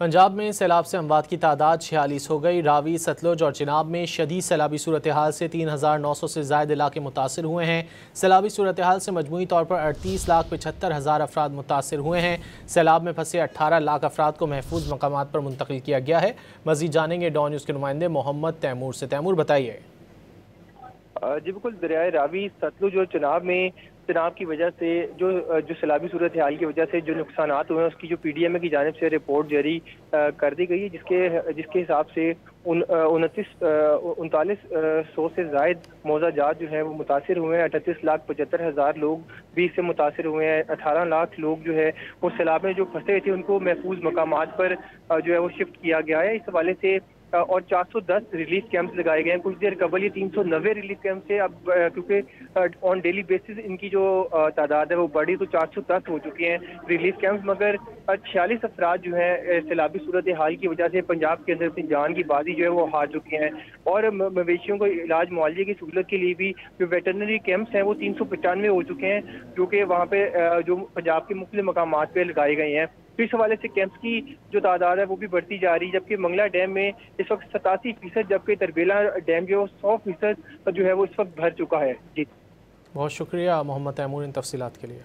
पंजाब में सैलाब से अमवात की तादाद 46 हो गई। रावी, सतलुज और चिनाब में शदीद सैलाबी सूरत हाल से 3,900 से ज़ायद इलाके मुतासर हुए हैं। सैलाबी सूरत हाल से मजमूई तौर पर 38,75,000 अफराद मुतासर हुए हैं। सैलाब में फंसे 18 लाख अफराद को महफूज मकामात पर मुंतकिल किया गया है। मज़ीद जानेंगे डॉन न्यूज़ के नुमाइंदे मोहम्मद तैमूर से। तैमूर, बताइए। जी बिल्कुल, दरियाए रावी, सतलुज और चिनाब की वजह से जो सैलाबी सूरत हाल की वजह से जो नुकसानात हुए हैं उसकी जो PDMA की जानिब से रिपोर्ट जारी कर दी गई है, जिसके हिसाब से 39,100 से ज़ायद मौजा जात जो है वो मुतासिर हुए हैं। 38,75,000 लोग भी इससे मुतासिर हुए हैं। 18 लाख लोग जो है वो सैलाब में जो फंसे थे उनको महफूज मकामात पर जो है वो शिफ्ट किया गया है। इस हवाले से और 410 रिलीफ कैंप्स लगाए गए हैं। कुछ देर कबल ये 390 रिलीफ कैंप से अब क्योंकि ऑन डेली बेसिस इनकी जो तादाद है वो बढ़ी तो 410 हो चुके हैं रिलीफ कैंप्स, मगर 46 अफराद जो है सैलाबी सूरत हाल की वजह से पंजाब के अंदर अपनी जान की बाजी जो है वो हार चुके हैं। और मवेशियों को इलाज मुआवजे की सहूलत के लिए भी जो वेटरनरी कैंप्स हैं वो 395 हो चुके हैं, जो कि वहाँ पे जो पंजाब के मुख्तलिफ मकामात पे लगाए गए हैं। तो इस हवाले से कैंप्स की जो तादाद है वो भी बढ़ती जा रही है, जबकि मंगला डैम में इस वक्त 87%, जबकि तरबेला डैम जो 100% जो है वो इस वक्त भर चुका है। जी, बहुत शुक्रिया मोहम्मद तैमूर इन तफसीलात के लिए।